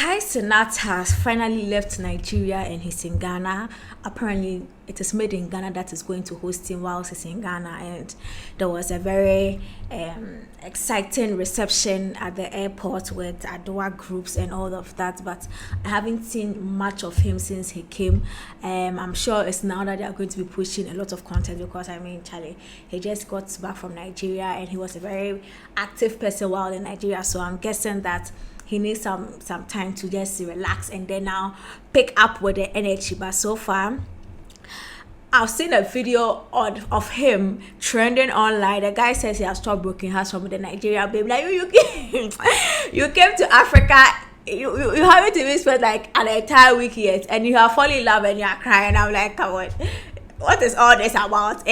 Cenat has finally left Nigeria and he's in Ghana. Apparently, it is made in Ghana that is going to host him whilst he's in Ghana. And there was a very exciting reception at the airport with Adwa groups and all of that. But I haven't seen much of him since he came. I'm sure it's now that they are going to be pushing a lot of content because, Charlie, he just got back from Nigeria and he was a very active person while in Nigeria. So I'm guessing that he needs some time to just relax and then now pick up with the energy. But so far, I've seen a video of him trending online. The guy says he has stopped broken hearts from the Nigerian babe. Like you came to Africa. You haven't even spent like an entire week yet, and you have fallen in love and you are crying. I'm like, come on. What is all this about?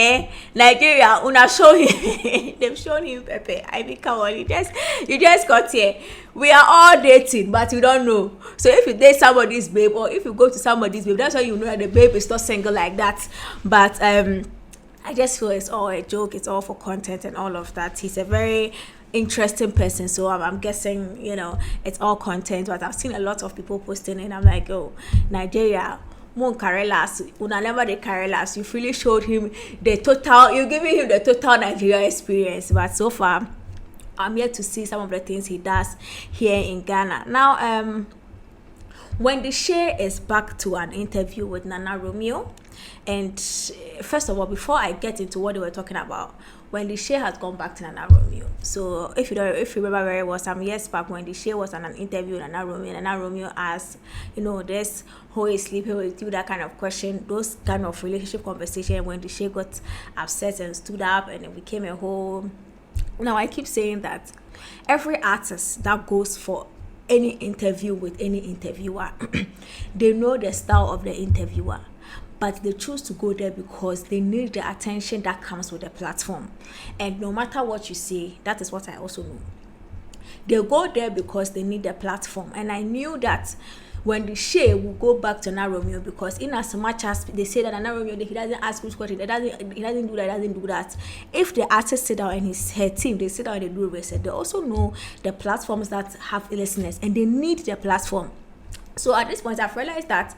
Nigeria, una show him. They've shown him Pepe. Come on, you just got here. We are all dating, but you don't know. So if you date somebody's babe, or if you go to somebody's babe, that's why you know that the babe is not single like that. But I just feel it's all a joke. It's all for content and all of that. He's a very interesting person, so I'm guessing it's all content. But I've seen a lot of people posting it. I'm like, oh, Nigeria. Mon Carelas, una never the Carelas. You really showed him you're giving him the total Nigeria experience. But so far, I'm yet to see some of the things he does here in Ghana. Now, Wendy Shay is back to an interview with Nana Romeo. And first of all, before I get into what they were talking about, Wendy Shay has gone back to Nana Romeo. So if you remember very well, some years back, Wendy Shay was on an interview with Nana Romeo. Nana Romeo asked, this who is sleeping with you, that kind of question, those kind of relationship conversation. Wendy Shay got upset and stood up, and it became a whole. Now I keep saying that every artist that goes for any interview with any interviewer, they know the style of the interviewer. But they choose to go there because they need the attention that comes with the platform. And no matter what you say, that is what I also know. They go there because they need the platform. And I knew that when the Shay will go back to Nana Romeo, because in as much as they say that Nana Romeo, he doesn't ask which question, he doesn't do that. If the artist sit down and her team, they sit down and they do research, they also know the platforms that have listeners and they need the platform. So at this point, I've realized that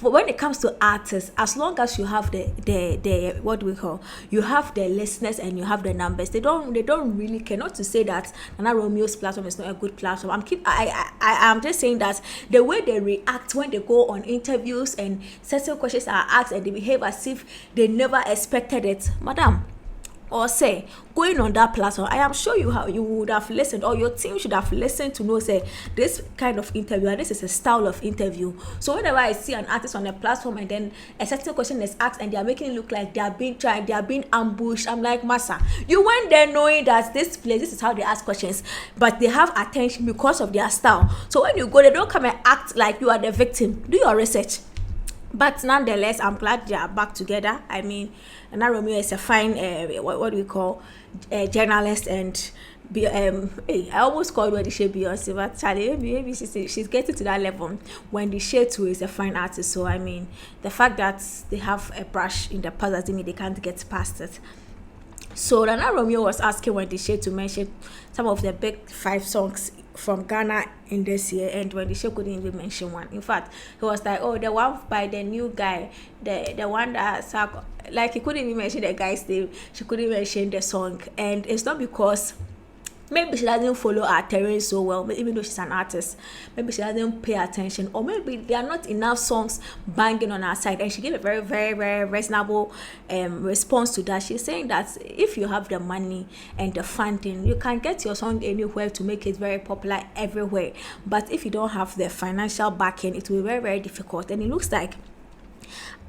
when it comes to artists, as long as you have the what do we call, you have the listeners and you have the numbers, they don't really care. Not to say that Nana Romeo's platform is not a good platform. I'm just saying that the way they react when they go on interviews and certain questions are asked and they behave as if they never expected it, madam. Or say going on that platform, I am sure you would have listened, or your team should have listened to know, say, this kind of interview, this is a style of interview. So whenever I see an artist on a platform and then a certain question is asked and they are making it look like they are being tried, they are being ambushed, I'm like, massa, you went there knowing that this is how they ask questions, but they have attention because of their style. So when you go, they don't come and act like you are the victim. Do your research. But nonetheless, I'm glad they are back together. Nana Romeo is a fine, what do we call, journalist, and I almost called Wendy Shay Beyonce, but Charlie, maybe she's getting to that level. Wendy Shay too is a fine artist, so the fact that they have a brush in the past doesn't mean they can't get past it. So Nana Romeo was asking Wendy Shay to mention some of the big 5 songs from Ghana in this year, and Wendy Shay couldn't even mention one. In fact, he was like, oh, the one by the new guy, the one that he couldn't even mention the guy's name. She couldn't mention the song, and it's not because maybe she doesn't follow our terrain so well, even though she's an artist. Maybe she doesn't pay attention, or maybe there are not enough songs banging on her side. And she gave a very, very, very reasonable response to that. She's saying that if you have the money and the funding, you can get your song anywhere to make it very popular everywhere. But if you don't have the financial backing, it will be very, very difficult. And it looks like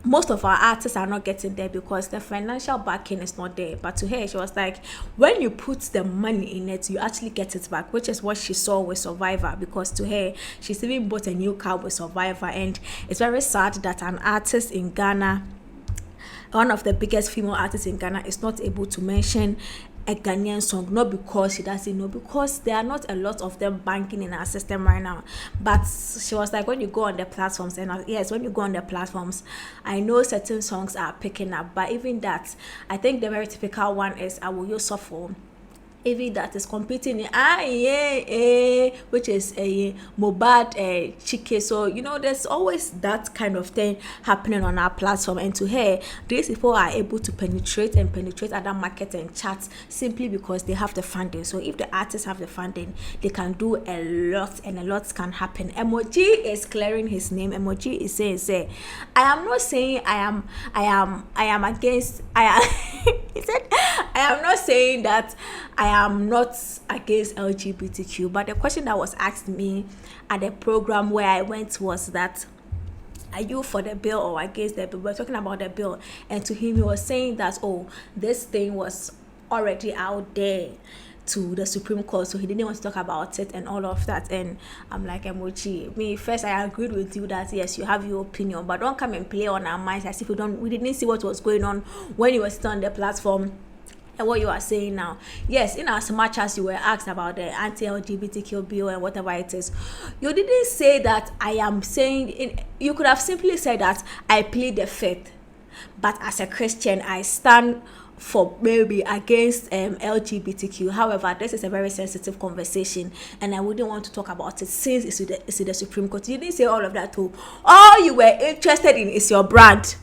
most of our artists are not getting there because the financial backing is not there. But to her, she was like, when you put the money in it, you actually get it back, which is what she saw with Survivor. Because to her, she's even bought a new car with Survivor, and it's very sad that an artist in Ghana, one of the biggest female artists in Ghana, is not able to mention a Ghanaian song, not because she doesn't know, because there are not a lot of them banking in our system right now. But she was like, when you go on the platforms, and yes, when you go on the platforms, I know certain songs are picking up, but even that, I think the very typical one is I Will You Suffer. Evie that is competing in which is a Mobad Chike. So there's always that kind of thing happening on our platform, and to her, these people are able to penetrate other markets and charts simply because they have the funding. So if the artists have the funding, they can do a lot, and a lot can happen. Emoji is clearing his name. Emoji is saying, I am not saying I am against, he said, I am not saying that I am not against LGBTQ, but the question that was asked me at the program where I went was that, are you for the bill or against the bill? We're talking about the bill, and to him he was saying that, this thing was already out there to the Supreme Court, so he didn't want to talk about it and all of that. And I'm like, Emoji, me first, I agreed with you that yes, you have your opinion, but don't come and play on our minds as if we didn't see what was going on when you were still on the platform. And what you are saying now, yes, in as much as you were asked about the anti-LGBTQ bill and whatever it is, you didn't say that I am saying. You could have simply said that I plead the fifth, but as a Christian, I stand for maybe against LGBTQ. However, this is a very sensitive conversation, and I wouldn't want to talk about it since it's in the Supreme Court. You didn't say all of that too. All you were interested in is your brand.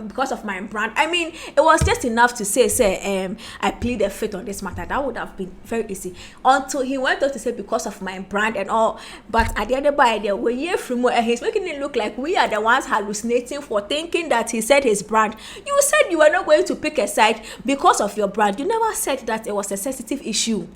Because of my brand. I mean, it was just enough to say I plead the fifth on this matter. That would have been very easy. Until he went on to say because of my brand and all. But at the end of the day, we're here from where he's making it look like we are the ones hallucinating for thinking that he said his brand. You said you were not going to pick a side because of your brand. You never said that it was a sensitive issue.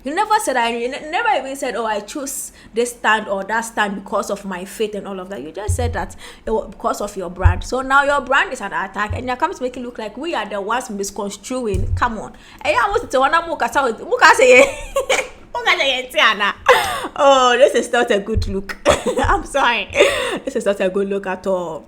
You never said you never even said, I choose this stand or that stand because of my faith and all of that. You just said that it was because of your brand. So now your brand is under attack, and you're coming to make it look like we are the ones misconstruing. Come on. Oh, this is not a good look. I'm sorry. This is not a good look at all.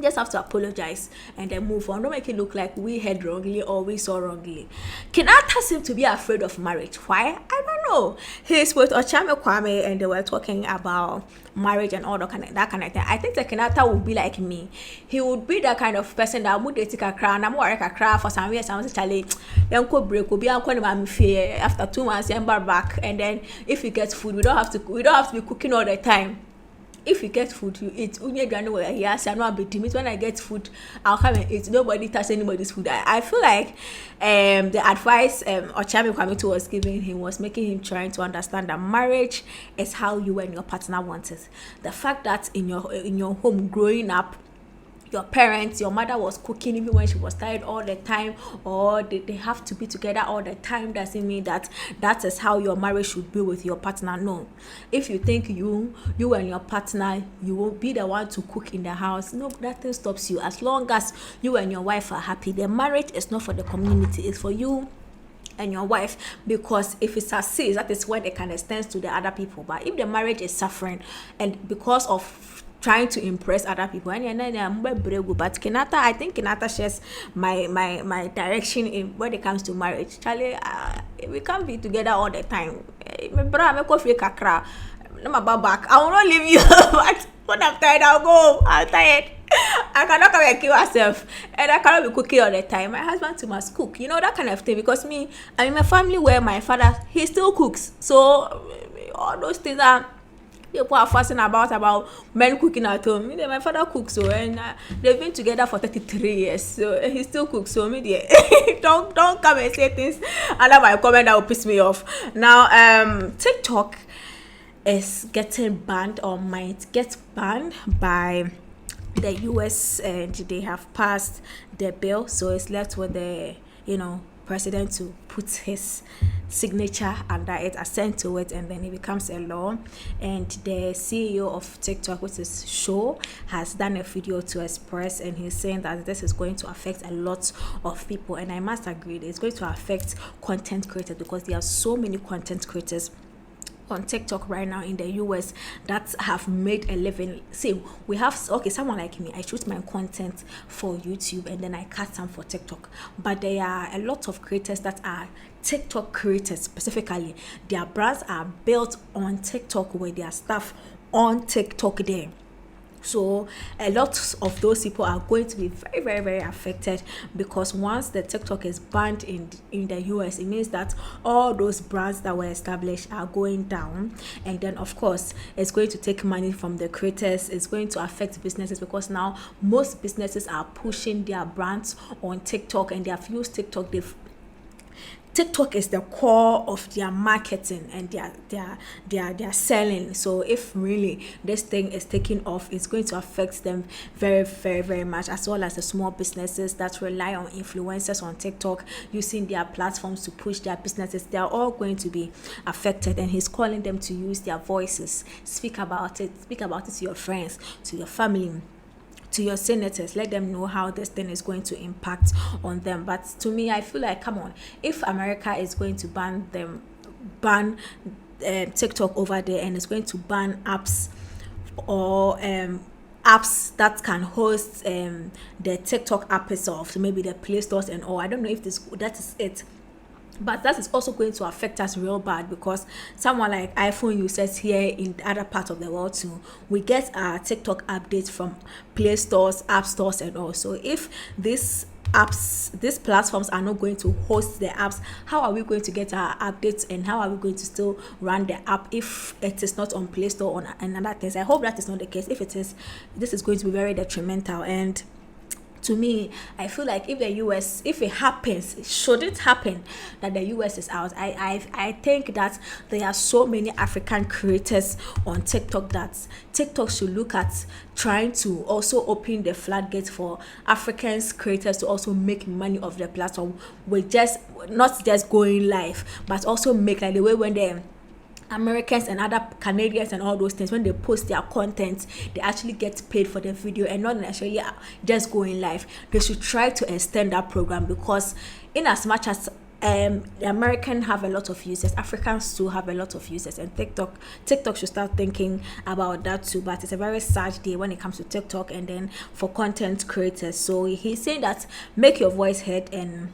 Just have to apologize and then move on. Don't make it look like we heard wrongly or we saw wrongly. Kinaata seemed to be afraid of marriage. Why? I don't know. He's with Ochame Kwame and they were talking about marriage and all that kind of thing. I think that Kinaata would be like me. He would be the kind of person that would take a crown. I'm working a crown for some years. I was Charlie. Break will be after 2 months. Back, and then if you get food, we don't have to be cooking all the time. If you get food, you eat. When I get food, I'll come and eat. Nobody touch anybody's food. I feel like the advice Ochame Kwame was giving him was making him trying to understand that marriage is how you and your partner want it. The fact that in your home growing up, your parents, your mother was cooking even when she was tired all the time, or they have to be together all the time, doesn't mean that is how your marriage should be with your partner. No. If you think you and your partner, you will be the one to cook in the house, no, nothing stops you. As long as you and your wife are happy, the marriage is not for the community, it's for you and your wife. Because if it succeeds, that is when it can extend to the other people. But if the marriage is suffering and because of trying to impress other people, but Kinaata, I think Kinaata shares my direction in when it comes to marriage. Charlie, we can't be together all the time. I will not leave you. But when I'm tired, I'll go. I'm tired. I cannot come and kill myself, and I cannot be cooking all the time. My husband too must cook, that kind of thing. Because I'm in a family where my father, he still cooks. So all those things are. People are fussing about men cooking at home. My father cooks, and they've been together for 33 years, so he still cooks. So don't come and say things under my comment that will piss me off. Now, TikTok is getting banned or might get banned by the US, and they have passed the bill. So it's left with the president to put his signature under it, assent to it, and then it becomes a law. And the CEO of TikTok, which is Show, has done a video to express, and he's saying that this is going to affect a lot of people. And I must agree, it's going to affect content creators, because there are so many content creators on TikTok right now in the US that have made a living. See, we have someone like me, I shoot my content for YouTube and then I cut some for TikTok. But there are a lot of creators that are TikTok creators specifically. Their brands are built on TikTok with their stuff on TikTok there. So a lot of those people are going to be very, very, very affected, because once the TikTok is banned in the US, it means that all those brands that were established are going down. And then of course it's going to take money from the creators. It's going to affect businesses, because now most businesses are pushing their brands on TikTok, and they have used TikTok is the core of their marketing and their selling. So if really this thing is taking off, it's going to affect them very, very, very much, as well as the small businesses that rely on influencers on TikTok using their platforms to push their businesses. They are all going to be affected, and he's calling them to use their voices, speak about it to your friends, to your family, to your senators. Let them know how this thing is going to impact on them. But to me, I feel like, come on, if America is going to ban TikTok over there, and it's going to ban apps, or apps that can host the TikTok app itself, so maybe the Play Stores and all. I don't know if that is it. But that is also going to affect us real bad, because someone like iPhone users here in other parts of the world too, we get our TikTok updates from Play Stores, App Stores and all. So if these platforms are not going to host the apps, how are we going to get our updates, and how are we going to still run the app if it is not on Play Store or another things? I hope that is not the case. If it is, this is going to be very detrimental. And to me, I feel like if it happens, should it happen that the US is out, I think that there are so many African creators on TikTok that TikTok should look at trying to also open the floodgates for Africans creators to also make money off the platform, with just not just going live, but also make, like the way when they Americans and other Canadians and all those things, when they post their content, they actually get paid for the video and not necessarily just going live. They should try to extend that program, because in as much as the American have a lot of users, Africans too have a lot of users, and TikTok should start thinking about that too. But it's a very sad day when it comes to TikTok and then for content creators. So he's saying that make your voice heard, and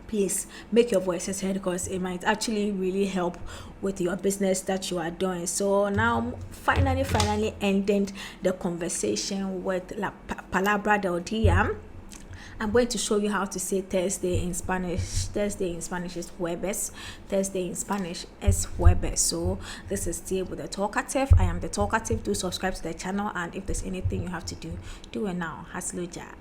please make your voices heard, because it might actually really help with your business that you are doing. So now finally ending the conversation with La Palabra del Dia. I'm going to show you how to say Thursday in Spanish. Thursday in Spanish is jueves. Thursday in Spanish is jueves. So this is still with the talkative. I am the talkative. Do subscribe to the channel, and if there's anything you have to do, do it now. Hasluja.